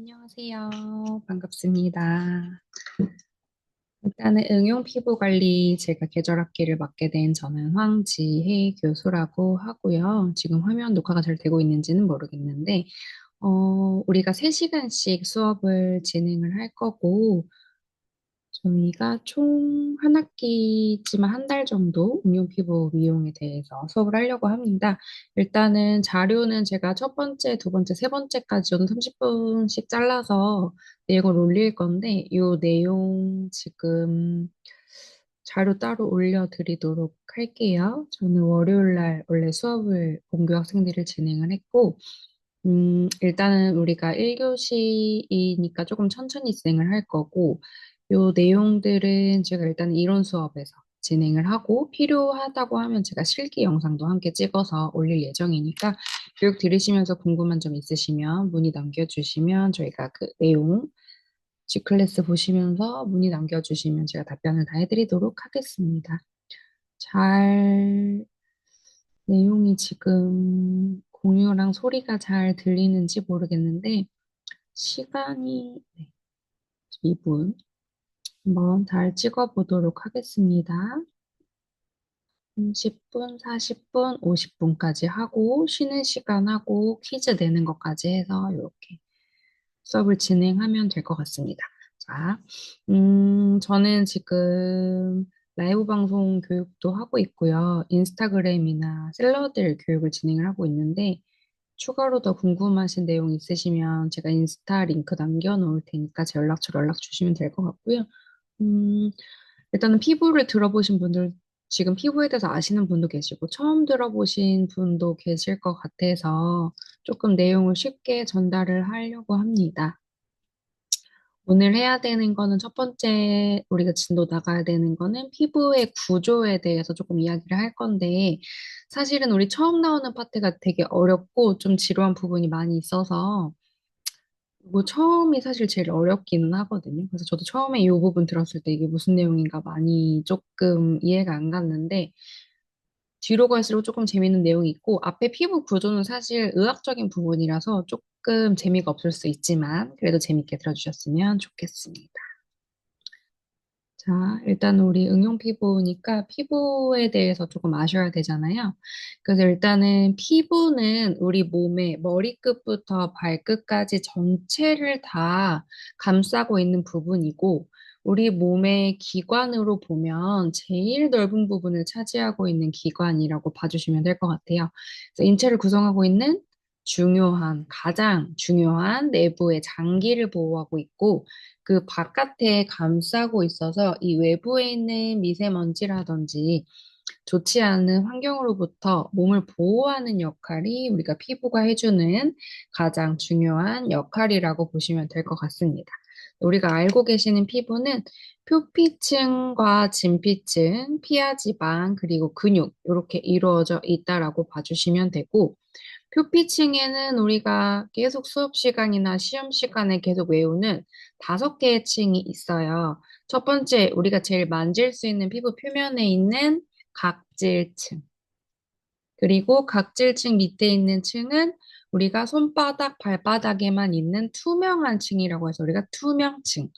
안녕하세요. 반갑습니다. 일단은 응용 피부 관리 제가 계절 학기를 맡게 된 저는 황지혜 교수라고 하고요. 지금 화면 녹화가 잘 되고 있는지는 모르겠는데, 우리가 3시간씩 수업을 진행을 할 거고, 저희가 총 한 학기지만 한 달 정도 응용 피부 미용에 대해서 수업을 하려고 합니다. 일단은 자료는 제가 첫 번째, 두 번째, 세 번째까지 저는 30분씩 잘라서 내용을 올릴 건데, 이 내용 지금 자료 따로 올려드리도록 할게요. 저는 월요일 날 원래 수업을 본교 학생들을 진행을 했고, 일단은 우리가 1교시이니까 조금 천천히 진행을 할 거고, 요 내용들은 제가 일단 이론 수업에서 진행을 하고, 필요하다고 하면 제가 실기 영상도 함께 찍어서 올릴 예정이니까, 교육 들으시면서 궁금한 점 있으시면 문의 남겨주시면 저희가 그 내용, G클래스 보시면서 문의 남겨주시면 제가 답변을 다 해드리도록 하겠습니다. 잘 내용이 지금 공유랑 소리가 잘 들리는지 모르겠는데, 시간이 네, 2분. 한번 잘 찍어보도록 하겠습니다. 30분, 40분, 50분까지 하고, 쉬는 시간 하고, 퀴즈 내는 것까지 해서 이렇게 수업을 진행하면 될 것 같습니다. 자, 저는 지금 라이브 방송 교육도 하고 있고요. 인스타그램이나 샐러들 교육을 진행을 하고 있는데, 추가로 더 궁금하신 내용 있으시면 제가 인스타 링크 남겨놓을 테니까 제 연락처로 연락 주시면 될 것 같고요. 음, 일단은 피부를 들어보신 분들, 지금 피부에 대해서 아시는 분도 계시고, 처음 들어보신 분도 계실 것 같아서 조금 내용을 쉽게 전달을 하려고 합니다. 오늘 해야 되는 거는 첫 번째 우리가 진도 나가야 되는 거는 피부의 구조에 대해서 조금 이야기를 할 건데 사실은 우리 처음 나오는 파트가 되게 어렵고 좀 지루한 부분이 많이 있어서 뭐 처음이 사실 제일 어렵기는 하거든요. 그래서 저도 처음에 이 부분 들었을 때 이게 무슨 내용인가 많이 조금 이해가 안 갔는데 뒤로 갈수록 조금 재밌는 내용이 있고 앞에 피부 구조는 사실 의학적인 부분이라서 조금 재미가 없을 수 있지만 그래도 재밌게 들어주셨으면 좋겠습니다. 자, 일단 우리 응용 피부니까 피부에 대해서 조금 아셔야 되잖아요. 그래서 일단은 피부는 우리 몸의 머리끝부터 발끝까지 전체를 다 감싸고 있는 부분이고, 우리 몸의 기관으로 보면 제일 넓은 부분을 차지하고 있는 기관이라고 봐주시면 될 것 같아요. 그래서 인체를 구성하고 있는 가장 중요한 내부의 장기를 보호하고 있고, 그 바깥에 감싸고 있어서 이 외부에 있는 미세먼지라든지 좋지 않은 환경으로부터 몸을 보호하는 역할이 우리가 피부가 해주는 가장 중요한 역할이라고 보시면 될 것 같습니다. 우리가 알고 계시는 피부는 표피층과 진피층, 피하지방, 그리고 근육 이렇게 이루어져 있다라고 봐주시면 되고 표피층에는 우리가 계속 수업 시간이나 시험 시간에 계속 외우는 5개의 층이 있어요. 첫 번째, 우리가 제일 만질 수 있는 피부 표면에 있는 각질층. 그리고 각질층 밑에 있는 층은 우리가 손바닥, 발바닥에만 있는 투명한 층이라고 해서 우리가 투명층.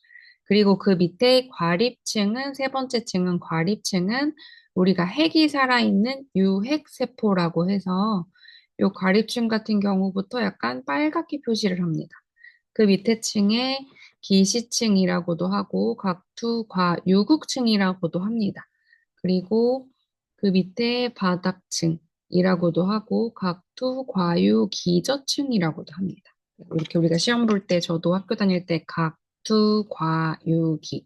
그리고 그 밑에 과립층은, 세 번째 층은 과립층은 우리가 핵이 살아있는 유핵세포라고 해서 이 과립층 같은 경우부터 약간 빨갛게 표시를 합니다. 그 밑에 층에 기시층이라고도 하고 각투과유국층이라고도 합니다. 그리고 그 밑에 바닥층이라고도 하고 각투과유기저층이라고도 합니다. 이렇게 우리가 시험 볼 때 저도 학교 다닐 때 각투과유기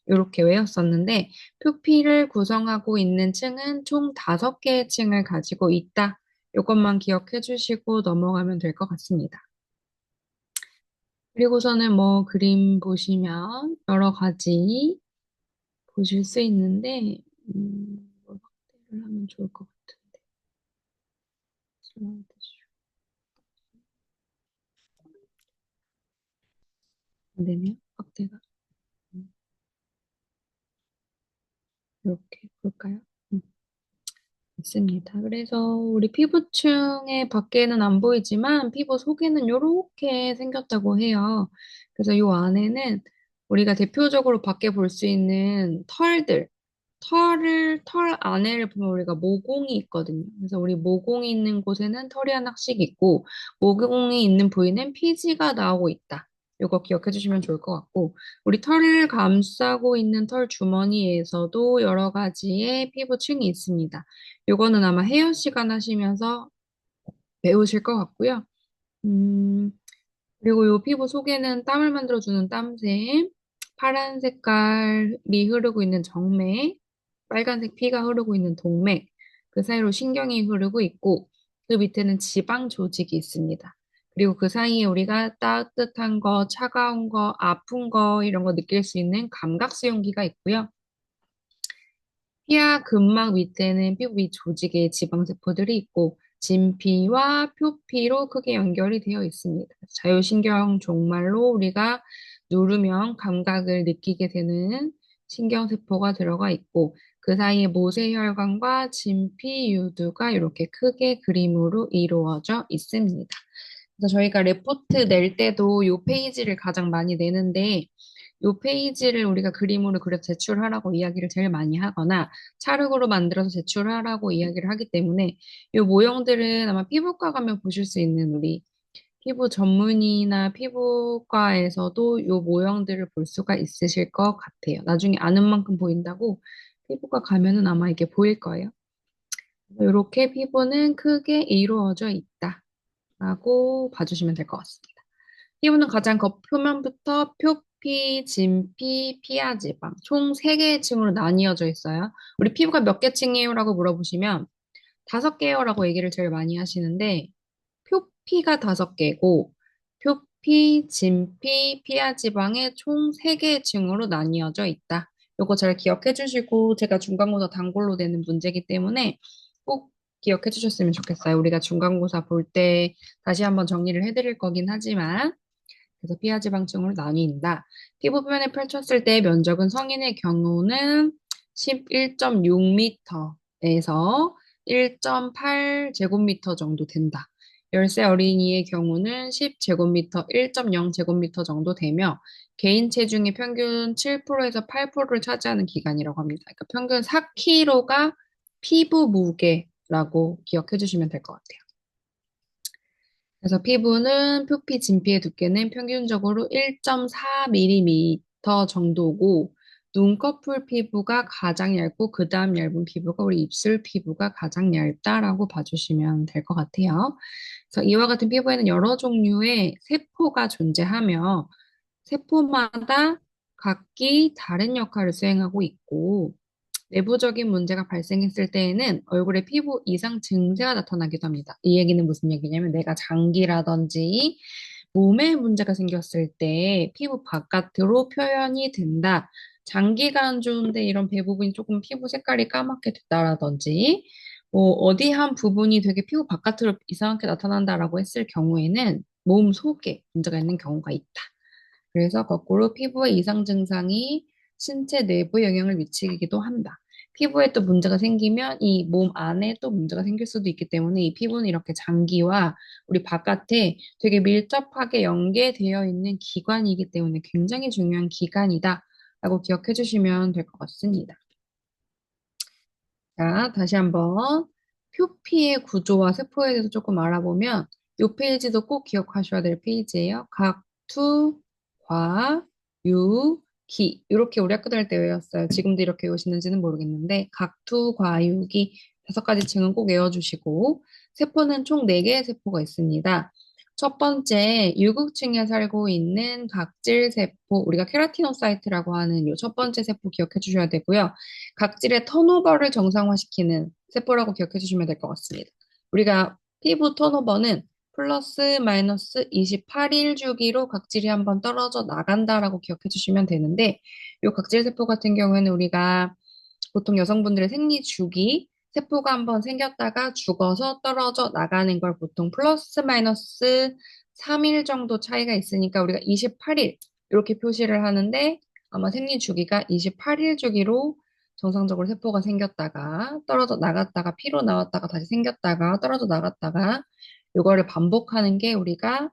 이렇게 외웠었는데 표피를 구성하고 있는 층은 총 5개의 층을 가지고 있다. 이것만 기억해 주시고 넘어가면 될 것 같습니다. 그리고서는 뭐 그림 보시면 여러 가지 보실 수 있는데, 뭘 확대를 하면 좋을 것 같은데. 슬라이드 쇼. 안 되네요. 확대가. 이렇게 볼까요? 음. 있습니다. 그래서 우리 피부층의 밖에는 안 보이지만 피부 속에는 이렇게 생겼다고 해요. 그래서 이 안에는 우리가 대표적으로 밖에 볼 수 있는 털 안에를 보면 우리가 모공이 있거든요. 그래서 우리 모공이 있는 곳에는 털이 하나씩 있고, 모공이 있는 부위는 피지가 나오고 있다. 이거 기억해 주시면 좋을 것 같고, 우리 털을 감싸고 있는 털 주머니에서도 여러 가지의 피부층이 있습니다. 요거는 아마 헤어 시간 하시면서 배우실 것 같고요. 음, 그리고 요 피부 속에는 땀을 만들어주는 땀샘, 파란 색깔이 흐르고 있는 정맥, 빨간색 피가 흐르고 있는 동맥, 그 사이로 신경이 흐르고 있고, 그 밑에는 지방 조직이 있습니다. 그리고 그 사이에 우리가 따뜻한 거, 차가운 거, 아픈 거, 이런 거 느낄 수 있는 감각 수용기가 있고요. 피하 근막 밑에는 피부 위 조직에 지방세포들이 있고 진피와 표피로 크게 연결이 되어 있습니다. 자율신경 종말로 우리가 누르면 감각을 느끼게 되는 신경세포가 들어가 있고 그 사이에 모세혈관과 진피유두가 이렇게 크게 그림으로 이루어져 있습니다. 그래서 저희가 레포트 낼 때도 이 페이지를 가장 많이 내는데 이 페이지를 우리가 그림으로 그려서 제출하라고 이야기를 제일 많이 하거나 찰흙으로 만들어서 제출하라고 이야기를 하기 때문에 이 모형들은 아마 피부과 가면 보실 수 있는 우리 피부 전문의나 피부과에서도 이 모형들을 볼 수가 있으실 것 같아요. 나중에 아는 만큼 보인다고 피부과 가면은 아마 이게 보일 거예요. 이렇게 피부는 크게 이루어져 있다라고 봐주시면 될 것 같습니다. 피부는 가장 겉표면부터 표피, 진피, 피하 지방 총 3개의 층으로 나뉘어져 있어요. 우리 피부가 몇 개 층이에요? 라고 물어보시면 5개요 라고 얘기를 제일 많이 하시는데 표피가 5개고 표피, 진피, 피하 지방의 총 3개의 층으로 나뉘어져 있다. 요거 잘 기억해 주시고 제가 중간고사 단골로 되는 문제이기 때문에 꼭 기억해 주셨으면 좋겠어요. 우리가 중간고사 볼 때 다시 한번 정리를 해드릴 거긴 하지만 그래서 피하지방층으로 나뉜다. 피부 표면에 펼쳤을 때 면적은 성인의 경우는 11.6m에서 1.8제곱미터 정도 된다. 10세 어린이의 경우는 10제곱미터, 1.0제곱미터 정도 되며 개인 체중의 평균 7%에서 8%를 차지하는 기간이라고 합니다. 그러니까 평균 4kg가 피부 무게라고 기억해 주시면 될 것 같아요. 그래서 피부는 표피, 진피의 두께는 평균적으로 1.4mm 정도고, 눈꺼풀 피부가 가장 얇고, 그 다음 얇은 피부가 우리 입술 피부가 가장 얇다라고 봐주시면 될 것 같아요. 그래서 이와 같은 피부에는 여러 종류의 세포가 존재하며, 세포마다 각기 다른 역할을 수행하고 있고, 내부적인 문제가 발생했을 때에는 얼굴에 피부 이상 증세가 나타나기도 합니다. 이 얘기는 무슨 얘기냐면 내가 장기라든지 몸에 문제가 생겼을 때 피부 바깥으로 표현이 된다. 장기가 안 좋은데 이런 배 부분이 조금 피부 색깔이 까맣게 됐다라든지 뭐 어디 한 부분이 되게 피부 바깥으로 이상하게 나타난다라고 했을 경우에는 몸 속에 문제가 있는 경우가 있다. 그래서 거꾸로 피부의 이상 증상이 신체 내부에 영향을 미치기도 한다. 피부에 또 문제가 생기면 이 몸 안에 또 문제가 생길 수도 있기 때문에 이 피부는 이렇게 장기와 우리 바깥에 되게 밀접하게 연계되어 있는 기관이기 때문에 굉장히 중요한 기관이다 라고 기억해 주시면 될 것 같습니다. 자, 다시 한번 표피의 구조와 세포에 대해서 조금 알아보면 이 페이지도 꼭 기억하셔야 될 페이지예요. 각, 투, 과, 유, 기 이렇게 우리 학교 다닐 때 외웠어요. 지금도 이렇게 외우시는지는 모르겠는데 각, 투, 과, 유, 기 5가지 층은 꼭 외워주시고 세포는 총 4개의 세포가 있습니다. 첫 번째, 유극층에 살고 있는 각질 세포, 우리가 케라티노사이트라고 하는 이 첫 번째 세포 기억해 주셔야 되고요. 각질의 턴오버를 정상화시키는 세포라고 기억해 주시면 될 것 같습니다. 우리가 피부 턴오버는 플러스 마이너스 28일 주기로 각질이 한번 떨어져 나간다라고 기억해 주시면 되는데 이 각질 세포 같은 경우에는 우리가 보통 여성분들의 생리 주기 세포가 한번 생겼다가 죽어서 떨어져 나가는 걸 보통 플러스 마이너스 3일 정도 차이가 있으니까 우리가 28일 이렇게 표시를 하는데 아마 생리 주기가 28일 주기로 정상적으로 세포가 생겼다가 떨어져 나갔다가 피로 나왔다가 다시 생겼다가 떨어져 나갔다가 요거를 반복하는 게 우리가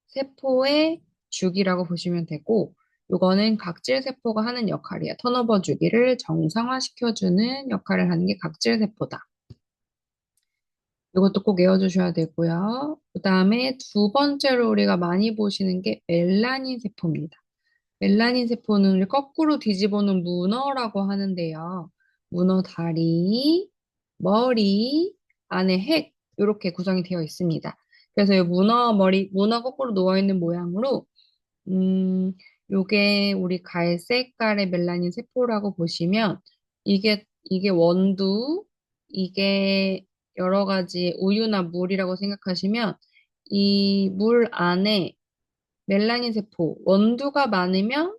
세포의 주기라고 보시면 되고 요거는 각질 세포가 하는 역할이야. 턴오버 주기를 정상화시켜주는 역할을 하는 게 각질 세포다. 이것도 꼭 외워주셔야 되고요. 그 다음에 두 번째로 우리가 많이 보시는 게 멜라닌 세포입니다. 멜라닌 세포는 우리 거꾸로 뒤집어 놓은 문어라고 하는데요. 문어 다리, 머리, 안에 핵, 이렇게 구성이 되어 있습니다. 그래서 이 문어 거꾸로 누워있는 모양으로, 음, 요게 우리 갈색깔의 멜라닌 세포라고 보시면, 이게 원두, 이게 여러 가지 우유나 물이라고 생각하시면, 이 물 안에 멜라닌 세포, 원두가 많으면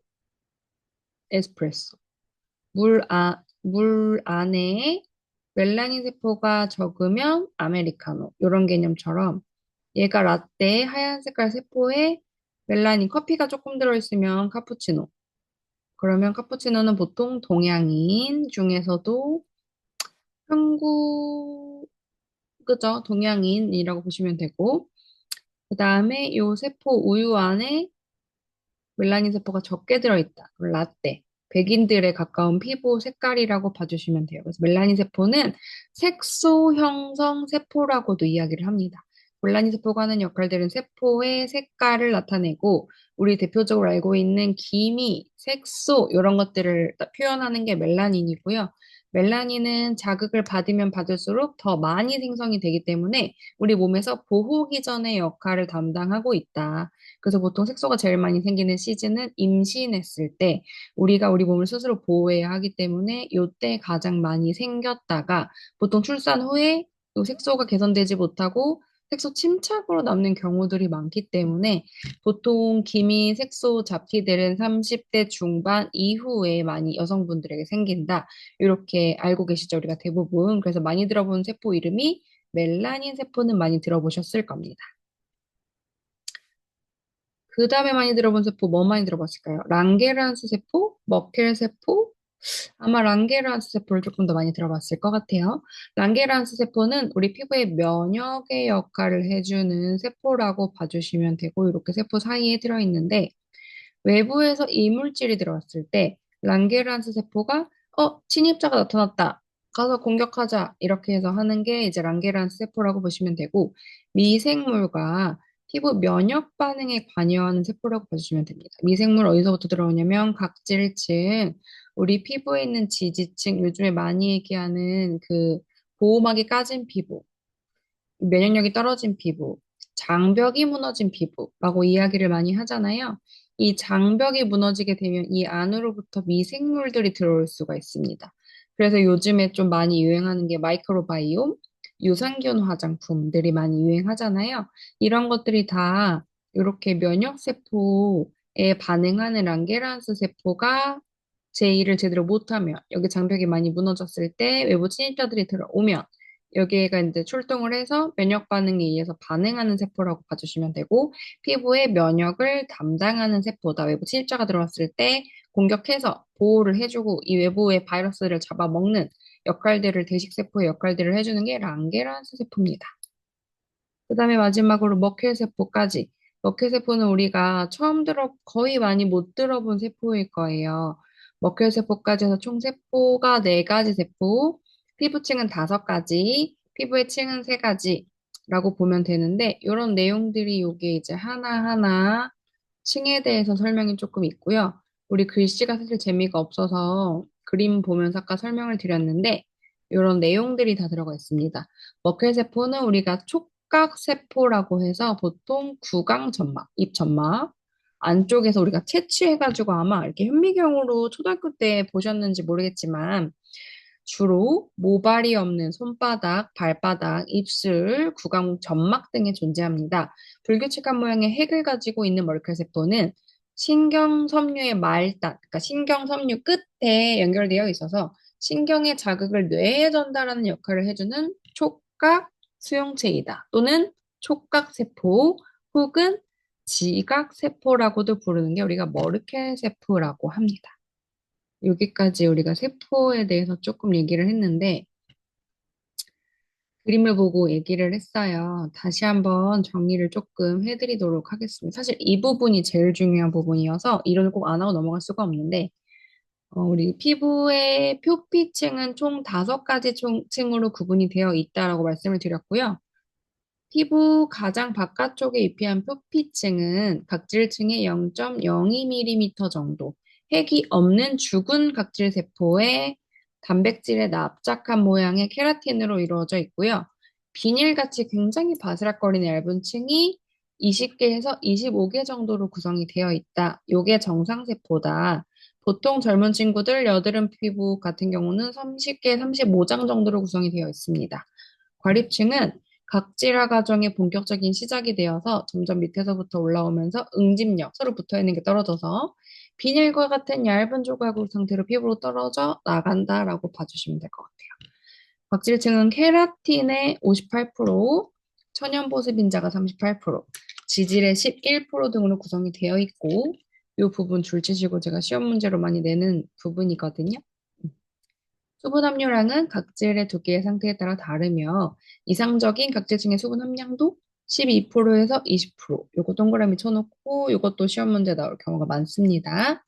에스프레소. 물 안에 멜라닌 세포가 적으면 아메리카노. 이런 개념처럼 얘가 라떼, 하얀 색깔 세포에 멜라닌, 커피가 조금 들어있으면 카푸치노. 그러면 카푸치노는 보통 동양인 중에서도 한국, 그죠? 동양인이라고 보시면 되고, 그 다음에 요 세포 우유 안에 멜라닌 세포가 적게 들어있다. 그럼 라떼. 백인들에 가까운 피부 색깔이라고 봐주시면 돼요. 그래서 멜라닌 세포는 색소 형성 세포라고도 이야기를 합니다. 멜라닌 세포가 하는 역할들은 세포의 색깔을 나타내고 우리 대표적으로 알고 있는 기미, 색소 이런 것들을 표현하는 게 멜라닌이고요. 멜라닌은 자극을 받으면 받을수록 더 많이 생성이 되기 때문에 우리 몸에서 보호 기전의 역할을 담당하고 있다. 그래서 보통 색소가 제일 많이 생기는 시즌은 임신했을 때 우리가 우리 몸을 스스로 보호해야 하기 때문에 이때 가장 많이 생겼다가 보통 출산 후에 이 색소가 개선되지 못하고 색소 침착으로 남는 경우들이 많기 때문에 보통 기미 색소 잡티들은 30대 중반 이후에 많이 여성분들에게 생긴다. 이렇게 알고 계시죠? 우리가 대부분. 그래서 많이 들어본 세포 이름이 멜라닌 세포는 많이 들어보셨을 겁니다. 그 다음에 많이 들어본 세포 뭐 많이 들어봤을까요? 랑게란스 세포, 머켈 세포, 아마 랑게란스 세포를 조금 더 많이 들어봤을 것 같아요. 랑게란스 세포는 우리 피부의 면역의 역할을 해주는 세포라고 봐주시면 되고 이렇게 세포 사이에 들어있는데 외부에서 이물질이 들어왔을 때 랑게란스 세포가 침입자가 나타났다. 가서 공격하자. 이렇게 해서 하는 게 이제 랑게란스 세포라고 보시면 되고 미생물과 피부 면역 반응에 관여하는 세포라고 봐주시면 됩니다. 미생물 어디서부터 들어오냐면 각질층, 우리 피부에 있는 지지층, 요즘에 많이 얘기하는 그 보호막이 까진 피부, 면역력이 떨어진 피부, 장벽이 무너진 피부라고 이야기를 많이 하잖아요. 이 장벽이 무너지게 되면 이 안으로부터 미생물들이 들어올 수가 있습니다. 그래서 요즘에 좀 많이 유행하는 게 마이크로바이옴, 유산균 화장품들이 많이 유행하잖아요. 이런 것들이 다 이렇게 면역세포에 반응하는 랑게란스 세포가 제 일을 제대로 못하면, 여기 장벽이 많이 무너졌을 때 외부 침입자들이 들어오면 여기가 이제 출동을 해서 면역 반응에 의해서 반응하는 세포라고 봐주시면 되고, 피부의 면역을 담당하는 세포다. 외부 침입자가 들어왔을 때 공격해서 보호를 해주고 이 외부의 바이러스를 잡아먹는 역할들을, 대식세포의 역할들을 해주는 게 랑게란스 세포입니다. 그 다음에 마지막으로 머켈 세포까지. 머켈 세포는 우리가 거의 많이 못 들어본 세포일 거예요. 머켈 세포까지 해서 총 세포가 4가지 세포, 피부층은 5가지, 피부의 층은 3가지라고 보면 되는데, 이런 내용들이 여기 이제 하나하나 층에 대해서 설명이 조금 있고요. 우리 글씨가 사실 재미가 없어서 그림 보면서 아까 설명을 드렸는데, 이런 내용들이 다 들어가 있습니다. 머켈 세포는 우리가 촉각세포라고 해서 보통 구강점막, 입점막 안쪽에서 우리가 채취해가지고 아마 이렇게 현미경으로 초등학교 때 보셨는지 모르겠지만 주로 모발이 없는 손바닥, 발바닥, 입술, 구강 점막 등에 존재합니다. 불규칙한 모양의 핵을 가지고 있는 머리칼세포는 신경섬유의 말단, 그러니까 신경섬유 끝에 연결되어 있어서 신경의 자극을 뇌에 전달하는 역할을 해주는 촉각 수용체이다. 또는 촉각세포 혹은 지각세포라고도 부르는 게 우리가 머르켈세포라고 합니다. 여기까지 우리가 세포에 대해서 조금 얘기를 했는데, 그림을 보고 얘기를 했어요. 다시 한번 정리를 조금 해드리도록 하겠습니다. 사실 이 부분이 제일 중요한 부분이어서 이론을 꼭 안 하고 넘어갈 수가 없는데, 우리 피부의 표피층은 총 5가지 층으로 구분이 되어 있다라고 말씀을 드렸고요. 피부 가장 바깥쪽에 입히한 표피층은 각질층의 0.02mm 정도, 핵이 없는 죽은 각질 세포에 단백질에 납작한 모양의 케라틴으로 이루어져 있고요. 비닐같이 굉장히 바스락거리는 얇은 층이 20개에서 25개 정도로 구성이 되어 있다. 요게 정상세포다. 보통 젊은 친구들 여드름 피부 같은 경우는 30개, 35장 정도로 구성이 되어 있습니다. 과립층은 각질화 과정의 본격적인 시작이 되어서 점점 밑에서부터 올라오면서 응집력, 서로 붙어 있는 게 떨어져서 비닐과 같은 얇은 조각 상태로 피부로 떨어져 나간다라고 봐주시면 될 것 같아요. 각질층은 케라틴의 58%, 천연보습인자가 38%, 지질의 11% 등으로 구성이 되어 있고, 이 부분 줄치시고 제가 시험 문제로 많이 내는 부분이거든요. 수분 함유량은 각질의 두께의 상태에 따라 다르며 이상적인 각질층의 수분 함량도 12%에서 20%. 요거 동그라미 쳐놓고 이것도 시험 문제 나올 경우가 많습니다.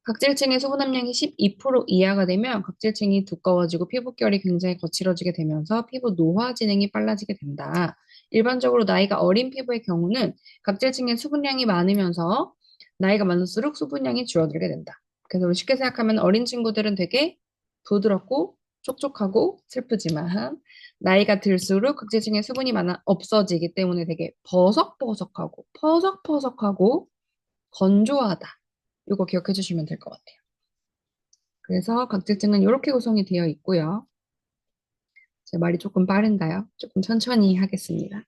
각질층의 수분 함량이 12% 이하가 되면 각질층이 두꺼워지고 피부결이 굉장히 거칠어지게 되면서 피부 노화 진행이 빨라지게 된다. 일반적으로 나이가 어린 피부의 경우는 각질층의 수분량이 많으면서 나이가 많을수록 수분량이 줄어들게 된다. 그래서 우리 쉽게 생각하면 어린 친구들은 되게 부드럽고 촉촉하고 슬프지만 나이가 들수록 각질층의 수분이 많아 없어지기 때문에 되게 버석버석하고 퍼석퍼석하고 건조하다. 이거 기억해 주시면 될 것 같아요. 그래서 각질층은 이렇게 구성이 되어 있고요. 제 말이 조금 빠른가요? 조금 천천히 하겠습니다.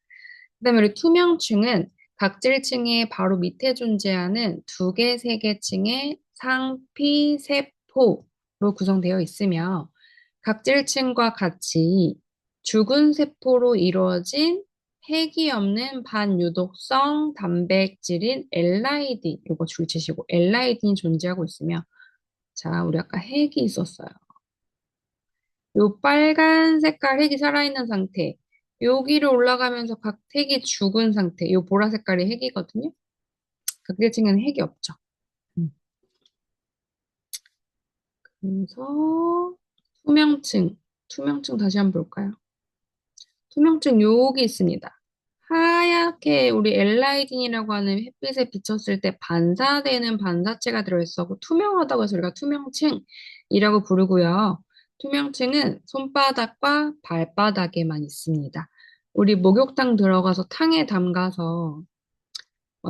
그다음에 우리 투명층은 각질층의 바로 밑에 존재하는 2개, 3개 층의 상피세포로 구성되어 있으며 각질층과 같이 죽은 세포로 이루어진 핵이 없는 반유독성 단백질인 엘라이딘, 이거 줄치시고 엘라이딘이 존재하고 있으며 자, 우리 아까 핵이 있었어요. 요 빨간 색깔 핵이 살아있는 상태. 여기를 올라가면서 각 핵이 죽은 상태. 요 보라 색깔이 핵이거든요. 극대층에는 핵이 없죠. 음. 그래서 투명층. 투명층 다시 한번 볼까요? 투명증 여기 있습니다. 하얗게 우리 엘라이딘이라고 하는 햇빛에 비쳤을 때 반사되는 반사체가 들어있어 투명하다고 해서 우리가 투명층이라고 부르고요. 투명층은 손바닥과 발바닥에만 있습니다. 우리 목욕탕 들어가서 탕에 담가서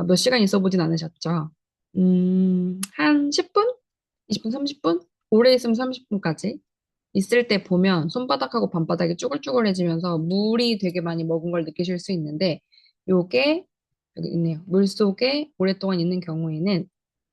몇 시간 있어 보진 않으셨죠? 한 10분? 20분, 30분? 오래 있으면 30분까지. 있을 때 보면 손바닥하고 밤바닥이 쭈글쭈글해지면서 물이 되게 많이 먹은 걸 느끼실 수 있는데 요게 여기 있네요. 물 속에 오랫동안 있는 경우에는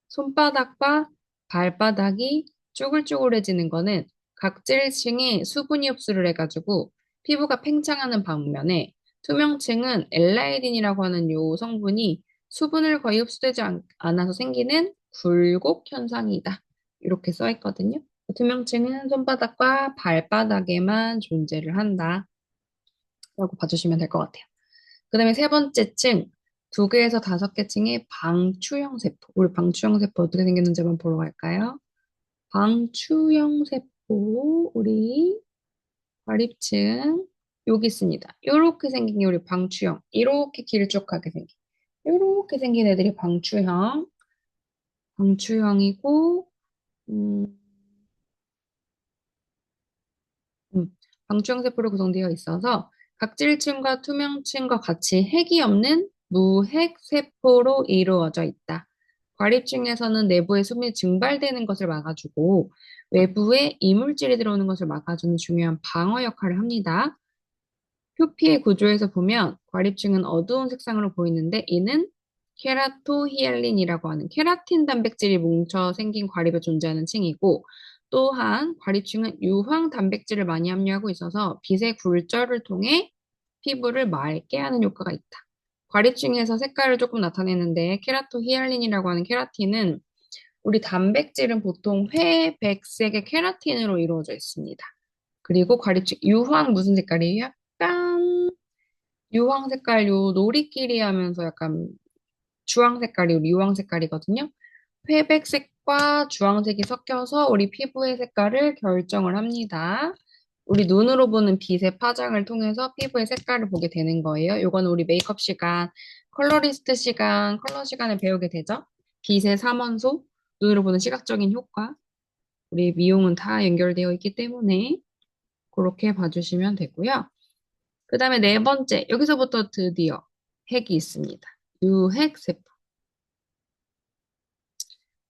손바닥과 발바닥이 쭈글쭈글해지는 거는 각질층이 수분이 흡수를 해가지고 피부가 팽창하는 반면에 투명층은 엘라이딘이라고 하는 요 성분이 수분을 거의 흡수되지 않아서 생기는 굴곡 현상이다. 이렇게 써 있거든요. 투명층은 손바닥과 발바닥에만 존재를 한다. 라고 봐주시면 될 것 같아요. 그 다음에 세 번째 층, 2개에서 5개 층의 방추형 세포. 우리 방추형 세포 어떻게 생겼는지 한번 보러 갈까요? 방추형 세포, 우리 과립층, 여기 있습니다. 이렇게 생긴 게 우리 방추형. 이렇게 길쭉하게 생긴. 이렇게 생긴 애들이 방추형. 방추형이고, 음, 음, 방추형세포로 구성되어 있어서 각질층과 투명층과 같이 핵이 없는 무핵세포로 이루어져 있다. 과립층에서는 내부에 수분이 증발되는 것을 막아주고 외부에 이물질이 들어오는 것을 막아주는 중요한 방어 역할을 합니다. 표피의 구조에서 보면 과립층은 어두운 색상으로 보이는데 이는 케라토히알린이라고 하는 케라틴 단백질이 뭉쳐 생긴 과립에 존재하는 층이고 또한 과립층은 유황 단백질을 많이 함유하고 있어서 빛의 굴절을 통해 피부를 맑게 하는 효과가 있다. 과립층에서 색깔을 조금 나타내는데 케라토히알린이라고 하는 케라틴은 우리 단백질은 보통 회, 백색의 케라틴으로 이루어져 있습니다. 그리고 과립식, 유황 무슨 색깔이에요? 약간 유황 색깔, 요 노리끼리 하면서 약간 주황 색깔이 우리 유황 색깔이거든요. 회백색과 주황색이 섞여서 우리 피부의 색깔을 결정을 합니다. 우리 눈으로 보는 빛의 파장을 통해서 피부의 색깔을 보게 되는 거예요. 요거는 우리 메이크업 시간, 컬러리스트 시간, 컬러 시간에 배우게 되죠. 빛의 삼원소, 눈으로 보는 시각적인 효과, 우리 미용은 다 연결되어 있기 때문에 그렇게 봐주시면 되고요. 그 다음에 네 번째, 여기서부터 드디어 핵이 있습니다. 유핵세포.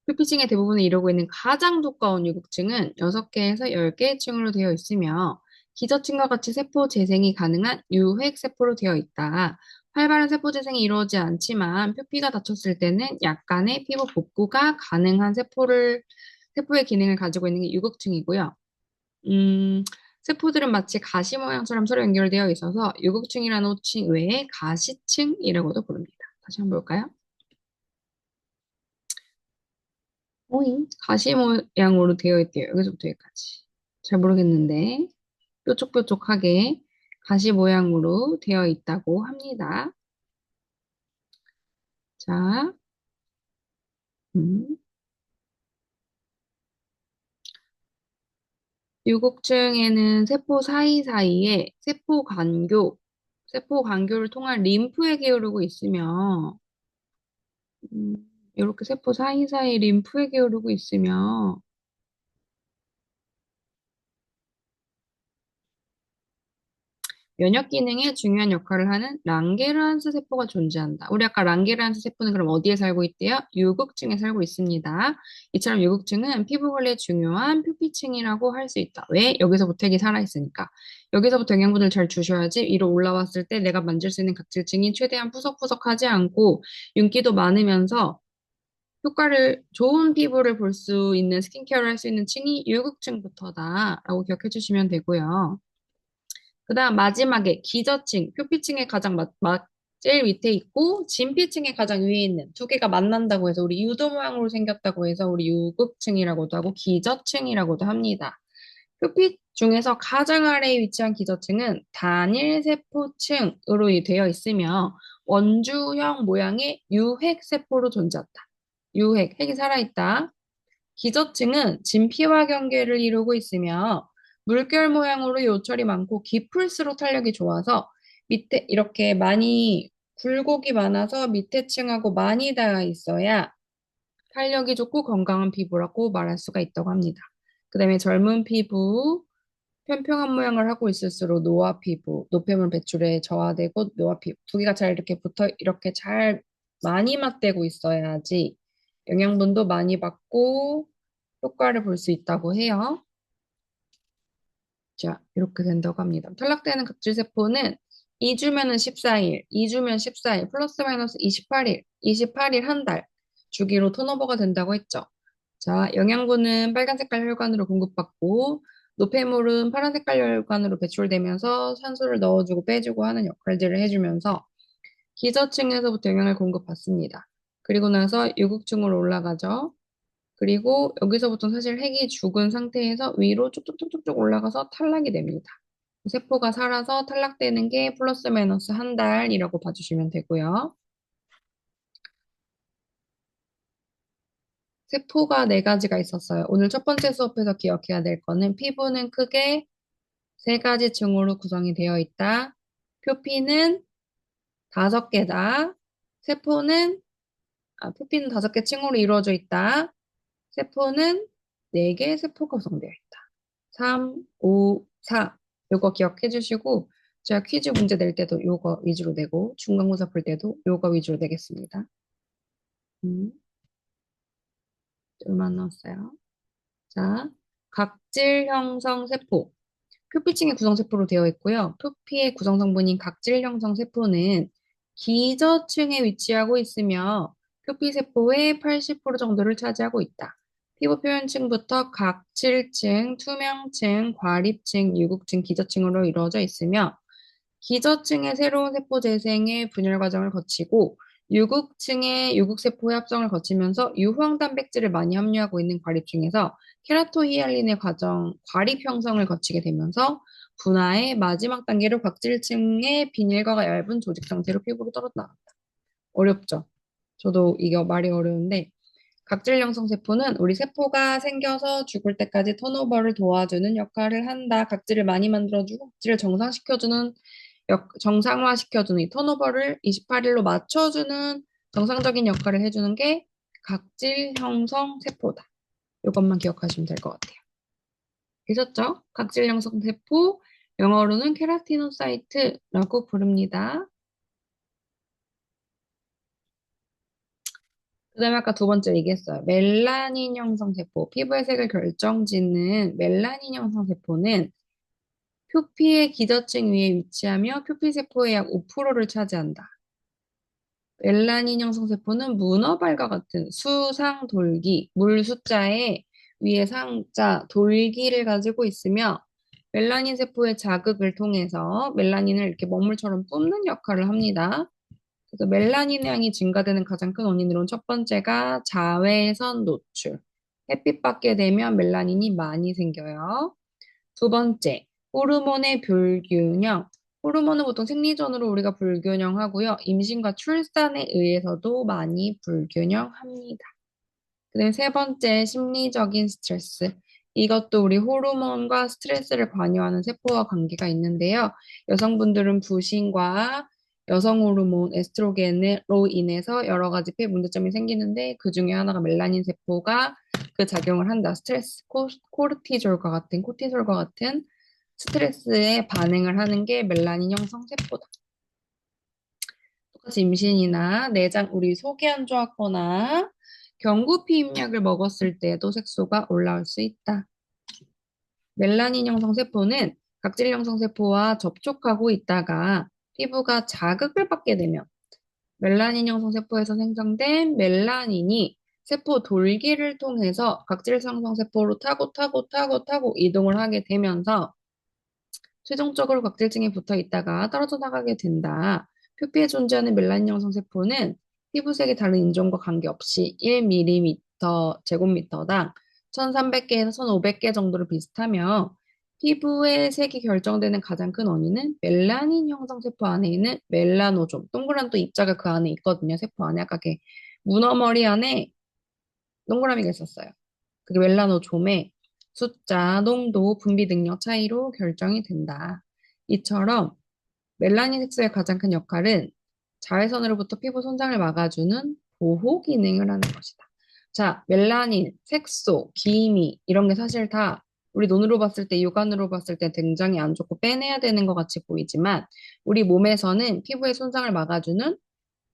표피층의 대부분을 이루고 있는 가장 두꺼운 유국층은 6개에서 10개의 층으로 되어 있으며 기저층과 같이 세포 재생이 가능한 유핵세포로 되어 있다. 활발한 세포 재생이 이루어지지 않지만 표피가 닫혔을 때는 약간의 피부 복구가 가능한 세포의 기능을 가지고 있는 게 유국층이고요. 음, 세포들은 마치 가시 모양처럼 서로 연결되어 있어서 유국층이라는 호칭 외에 가시층이라고도 부릅니다. 다시 한번 볼까요? 오잉? 가시 모양으로 되어 있대요. 여기서부터 여기까지. 잘 모르겠는데, 뾰족뾰족하게 가시 모양으로 되어 있다고 합니다. 자, 음. 유곡층에는 세포 사이사이에 세포 간교를 통한 림프액이 흐르고 있으며, 음, 이렇게 세포 사이사이 림프액이 흐르고 있으며, 면역 기능에 중요한 역할을 하는 랑게르한스 세포가 존재한다. 우리 아까 랑게르한스 세포는 그럼 어디에 살고 있대요? 유국층에 살고 있습니다. 이처럼 유국층은 피부 관리에 중요한 표피층이라고 할 수 있다. 왜? 여기서부터 핵이 살아있으니까. 여기서부터 영양분을 잘 주셔야지 위로 올라왔을 때 내가 만질 수 있는 각질층이 최대한 푸석푸석하지 않고 윤기도 많으면서 좋은 피부를 볼 수 있는 스킨케어를 할 수 있는 층이 유국층부터다라고 기억해 주시면 되고요. 그 다음 마지막에 기저층, 표피층의 가장 제일 밑에 있고 진피층의 가장 위에 있는 두 개가 만난다고 해서 우리 유도 모양으로 생겼다고 해서 우리 유극층이라고도 하고 기저층이라고도 합니다. 표피 중에서 가장 아래에 위치한 기저층은 단일세포층으로 되어 있으며 원주형 모양의 유핵세포로 존재한다. 핵이 살아있다. 기저층은 진피와 경계를 이루고 있으며 물결 모양으로 요철이 많고 깊을수록 탄력이 좋아서 밑에 이렇게 많이 굴곡이 많아서 밑에 층하고 많이 닿아 있어야 탄력이 좋고 건강한 피부라고 말할 수가 있다고 합니다. 그 다음에 젊은 피부, 평평한 모양을 하고 있을수록 노화 피부, 노폐물 배출에 저하되고 노화 피부 두 개가 잘 이렇게 이렇게 잘 많이 맞대고 있어야지 영양분도 많이 받고 효과를 볼 수 있다고 해요. 자, 이렇게 된다고 합니다. 탈락되는 각질세포는 2주면은 14일, 2주면 14일, 플러스 마이너스 28일, 28일 한 달 주기로 턴오버가 된다고 했죠. 자, 영양분은 빨간 색깔 혈관으로 공급받고 노폐물은 파란 색깔 혈관으로 배출되면서 산소를 넣어주고 빼주고 하는 역할들을 해주면서 기저층에서부터 영양을 공급받습니다. 그리고 나서 유국층으로 올라가죠. 그리고 여기서부터 사실 핵이 죽은 상태에서 위로 쭉쭉쭉쭉 올라가서 탈락이 됩니다. 세포가 살아서 탈락되는 게 플러스 마이너스 한 달이라고 봐주시면 되고요. 세포가 네 가지가 있었어요. 오늘 첫 번째 수업에서 기억해야 될 거는 피부는 크게 세 가지 층으로 구성이 되어 있다. 표피는 5개다. 세포는 표피는 5개 층으로 이루어져 있다. 세포는 4개의 세포가 구성되어 있다. 3, 5, 4. 요거 기억해 주시고, 제가 퀴즈 문제 낼 때도 요거 위주로 내고, 중간고사 풀 때도 요거 위주로 내겠습니다. 음, 얼마 남았어요? 자, 각질 형성 세포. 표피층의 구성세포로 되어 있고요. 표피의 구성성분인 각질 형성 세포는 기저층에 위치하고 있으며 표피세포의 80% 정도를 차지하고 있다. 피부 표면층부터 각질층, 투명층, 과립층, 유국층, 기저층으로 이루어져 있으며 기저층의 새로운 세포 재생의 분열 과정을 거치고 유국층의 유국세포 합성을 거치면서 유황 단백질을 많이 함유하고 있는 과립 중에서 케라토히알린의 과립 형성을 거치게 되면서 분화의 마지막 단계로 각질층의 비닐과 얇은 조직 상태로 피부로 떨어진다. 어렵죠? 저도 이게 말이 어려운데 각질 형성 세포는 우리 세포가 생겨서 죽을 때까지 턴오버를 도와주는 역할을 한다. 각질을 많이 만들어주고 각질을 정상화시켜주는 이 턴오버를 28일로 맞춰주는 정상적인 역할을 해주는 게 각질 형성 세포다. 이것만 기억하시면 될 것 같아요. 되셨죠? 각질 형성 세포, 영어로는 케라티노사이트라고 부릅니다. 그다음에 아까 두 번째 얘기했어요. 멜라닌 형성 세포, 피부의 색을 결정짓는 멜라닌 형성 세포는 표피의 기저층 위에 위치하며 표피 세포의 약 5%를 차지한다. 멜라닌 형성 세포는 문어발과 같은 수상 돌기, 물 숫자에 위에 상자 돌기를 가지고 있으며 멜라닌 세포의 자극을 통해서 멜라닌을 이렇게 먹물처럼 뿜는 역할을 합니다. 그래서 멜라닌 양이 증가되는 가장 큰 원인으로는 첫 번째가 자외선 노출. 햇빛 받게 되면 멜라닌이 많이 생겨요. 두 번째, 호르몬의 불균형. 호르몬은 보통 생리전으로 우리가 불균형하고요. 임신과 출산에 의해서도 많이 불균형합니다. 그다음에 세 번째, 심리적인 스트레스. 이것도 우리 호르몬과 스트레스를 관여하는 세포와 관계가 있는데요. 여성분들은 부신과 여성 호르몬 에스트로겐으로 인해서 여러 가지 피해 문제점이 생기는데 그 중에 하나가 멜라닌 세포가 그 작용을 한다. 스트레스, 코르티솔과 같은 스트레스에 반응을 하는 게 멜라닌 형성 세포다. 똑같이 임신이나 내장, 우리 속이 안 좋았거나 경구피임약을 먹었을 때도 색소가 올라올 수 있다. 멜라닌 형성 세포는 각질 형성 세포와 접촉하고 있다가 피부가 자극을 받게 되면 멜라닌 형성 세포에서 생성된 멜라닌이 세포 돌기를 통해서 각질 형성 세포로 타고 이동을 하게 되면서 최종적으로 각질층에 붙어 있다가 떨어져 나가게 된다. 표피에 존재하는 멜라닌 형성 세포는 피부색이 다른 인종과 관계없이 1mm 제곱미터당 1300개에서 1500개 정도로 비슷하며 피부의 색이 결정되는 가장 큰 원인은 멜라닌 형성 세포 안에 있는 멜라노좀, 동그란 또 입자가 그 안에 있거든요. 세포 안에 아까 그 문어머리 안에 동그라미가 있었어요. 그게 멜라노좀의 숫자, 농도, 분비 능력 차이로 결정이 된다. 이처럼 멜라닌 색소의 가장 큰 역할은 자외선으로부터 피부 손상을 막아주는 보호 기능을 하는 것이다. 자, 멜라닌, 색소, 기미 이런 게 사실 다 우리 눈으로 봤을 때, 육안으로 봤을 때 굉장히 안 좋고 빼내야 되는 것 같이 보이지만 우리 몸에서는 피부의 손상을 막아주는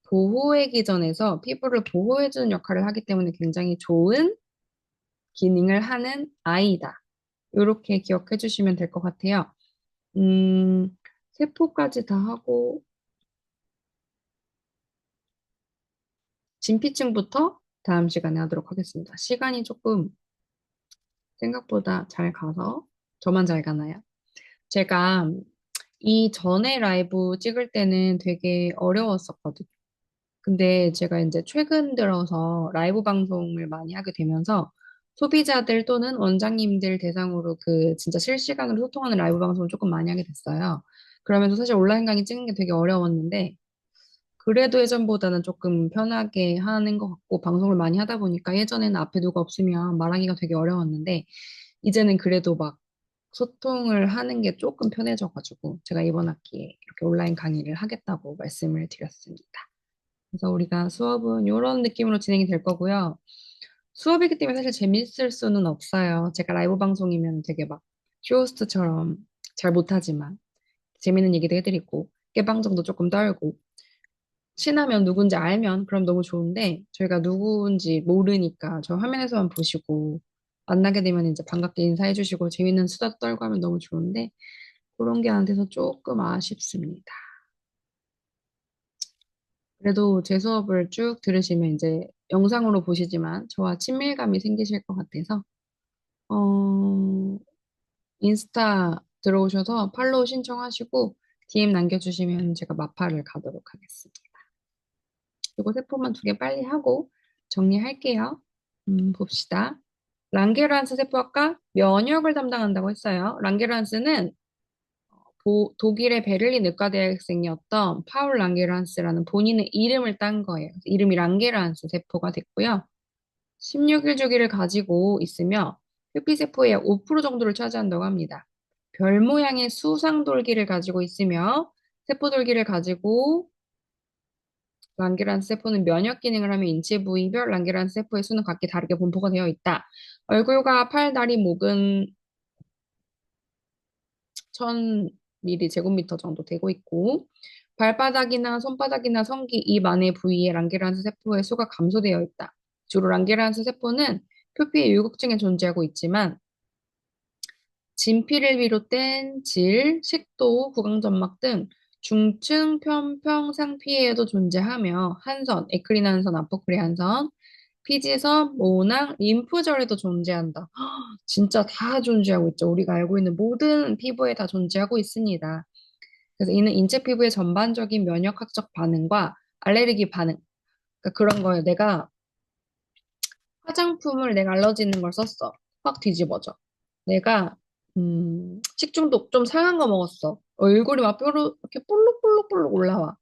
보호의 기전에서 피부를 보호해주는 역할을 하기 때문에 굉장히 좋은 기능을 하는 아이다. 이렇게 기억해 주시면 될 것 같아요. 세포까지 다 하고, 진피층부터 다음 시간에 하도록 하겠습니다. 시간이 조금 생각보다 잘 가서, 저만 잘 가나요? 제가 이 전에 라이브 찍을 때는 되게 어려웠었거든요. 근데 제가 이제 최근 들어서 라이브 방송을 많이 하게 되면서 소비자들 또는 원장님들 대상으로 그 진짜 실시간으로 소통하는 라이브 방송을 조금 많이 하게 됐어요. 그러면서 사실 온라인 강의 찍는 게 되게 어려웠는데 그래도 예전보다는 조금 편하게 하는 것 같고 방송을 많이 하다 보니까 예전에는 앞에 누가 없으면 말하기가 되게 어려웠는데 이제는 그래도 막 소통을 하는 게 조금 편해져가지고 제가 이번 학기에 이렇게 온라인 강의를 하겠다고 말씀을 드렸습니다. 그래서 우리가 수업은 이런 느낌으로 진행이 될 거고요. 수업이기 때문에 사실 재밌을 수는 없어요. 제가 라이브 방송이면 되게 막 쇼호스트처럼 잘 못하지만 재밌는 얘기도 해드리고 깨방정도 조금 떨고 친하면 누군지 알면 그럼 너무 좋은데 저희가 누군지 모르니까 저 화면에서만 보시고 만나게 되면 이제 반갑게 인사해 주시고 재밌는 수다 떨고 하면 너무 좋은데 그런 게 안 돼서 조금 아쉽습니다. 그래도 제 수업을 쭉 들으시면 이제 영상으로 보시지만 저와 친밀감이 생기실 것 같아서 어, 인스타 들어오셔서 팔로우 신청하시고 DM 남겨주시면 제가 마파를 가도록 하겠습니다. 이거 세포만 두 개 빨리 하고 정리할게요. 봅시다. 랑게르한스 세포학과 면역을 담당한다고 했어요. 랑게르한스는 독일의 베를린 의과대학생이었던 파울 랑게르한스라는 본인의 이름을 딴 거예요. 이름이 랑게르한스 세포가 됐고요. 16일 주기를 가지고 있으며 표피세포의 약 5% 정도를 차지한다고 합니다. 별 모양의 수상돌기를 가지고 있으며 세포돌기를 가지고 랑게란스 세포는 면역 기능을 하며 인체 부위별 랑게란스 세포의 수는 각기 다르게 분포가 되어 있다. 얼굴과 팔, 다리, 목은 1000 제곱미터 정도 되고 있고 발바닥이나 손바닥이나 성기, 입 안의 부위에 랑게란스 세포의 수가 감소되어 있다. 주로 랑게란스 세포는 표피의 유국층에 존재하고 있지만 진피를 비롯된 질, 식도, 구강점막 등 중층 편평 상피에도 존재하며 한선, 에크린 한선, 아포크리 한선, 피지선, 모낭, 림프절에도 존재한다. 진짜 다 존재하고 있죠. 우리가 알고 있는 모든 피부에 다 존재하고 있습니다. 그래서 이는 인체 피부의 전반적인 면역학적 반응과 알레르기 반응, 그러니까 그런 거예요. 화장품을 내가 알러지 있는 걸 썼어. 확 뒤집어져. 내가 식중독 좀 상한 거 먹었어. 얼굴이 막 뾰루 이렇게 볼록볼록볼록 올라와.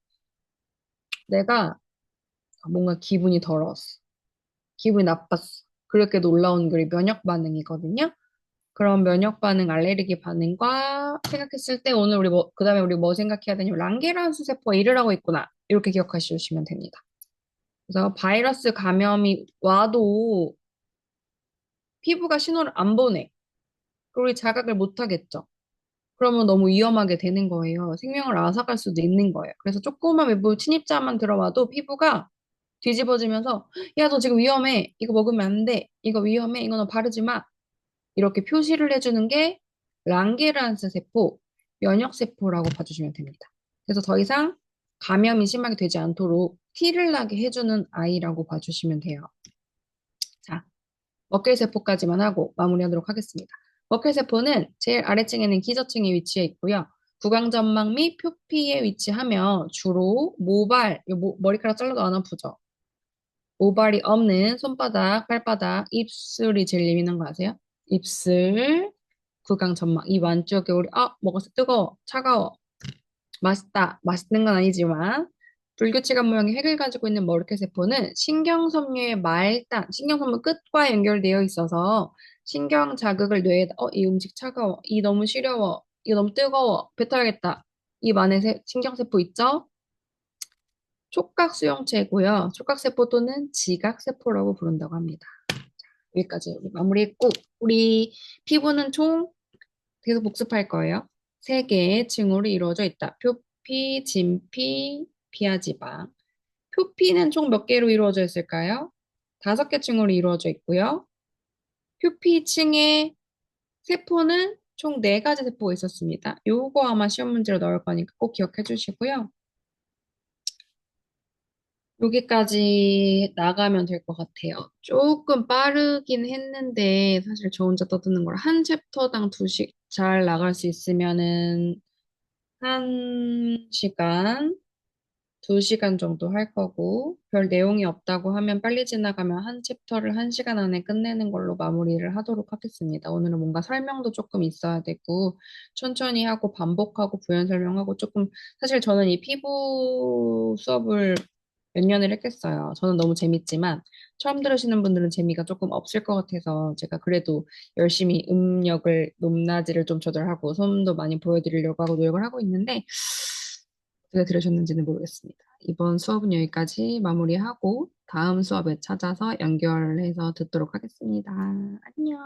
내가 뭔가 기분이 더러웠어. 기분이 나빴어. 그렇게 놀라운 게 면역 반응이거든요. 그런 면역 반응, 알레르기 반응과 생각했을 때 오늘 그다음에 우리 뭐 생각해야 되냐면 랑게란스 세포가 일을 하고 있구나. 이렇게 기억하시면 됩니다. 그래서 바이러스 감염이 와도 피부가 신호를 안 보내. 그리고 우리 자각을 못 하겠죠. 그러면 너무 위험하게 되는 거예요. 생명을 앗아갈 수도 있는 거예요. 그래서 조그만 외부 침입자만 들어와도 피부가 뒤집어지면서 야, 너 지금 위험해. 이거 먹으면 안 돼. 이거 위험해. 이거 너 바르지 마. 이렇게 표시를 해주는 게 랑게르한스 세포, 면역세포라고 봐주시면 됩니다. 그래서 더 이상 감염이 심하게 되지 않도록 티를 나게 해주는 아이라고 봐주시면 돼요. 자, 머클세포까지만 하고 마무리하도록 하겠습니다. 머클세포는 제일 아래층에는 기저층에 위치해 있고요. 구강점막 및 표피에 위치하며 주로 모발, 머리카락 잘라도 안 아프죠? 모발이 없는 손바닥, 발바닥, 입술이 제일 예민한 거 아세요? 입술, 구강점막, 입 안쪽에 먹었어. 뜨거워, 차가워, 맛있다. 맛있는 건 아니지만 불규칙한 모양의 핵을 가지고 있는 머리카락세포는 신경섬유의 말단, 신경섬유 끝과 연결되어 있어서 신경 자극을 뇌에 이 음식 차가워, 이 너무 시려워, 이거 너무 뜨거워, 뱉어야겠다. 입 안에 신경세포 있죠? 촉각 수용체고요. 촉각세포 또는 지각세포라고 부른다고 합니다. 여기까지 우리 마무리했고 우리 피부는 총 계속 복습할 거예요. 세 개의 층으로 이루어져 있다. 표피, 진피, 피하지방. 표피는 총 몇 개로 이루어져 있을까요? 5개 층으로 이루어져 있고요. 표피층의 세포는 총 4가지 세포가 있었습니다. 요거 아마 시험 문제로 나올 거니까 꼭 기억해 주시고요. 여기까지 나가면 될 것 같아요. 조금 빠르긴 했는데 사실 저 혼자 떠드는 걸 한 챕터당 2씩 잘 나갈 수 있으면은 1시간, 2시간 정도 할 거고 별 내용이 없다고 하면 빨리 지나가면 한 챕터를 1시간 안에 끝내는 걸로 마무리를 하도록 하겠습니다. 오늘은 뭔가 설명도 조금 있어야 되고 천천히 하고 반복하고 부연 설명하고 조금 사실 저는 이 피부 수업을 몇 년을 했겠어요. 저는 너무 재밌지만 처음 들으시는 분들은 재미가 조금 없을 것 같아서 제가 그래도 열심히 음력을 높낮이를 좀 조절하고 손도 많이 보여드리려고 하고 노력을 하고 있는데 어떻게 들으셨는지는 모르겠습니다. 이번 수업은 여기까지 마무리하고 다음 수업에 찾아서 연결해서 듣도록 하겠습니다. 안녕.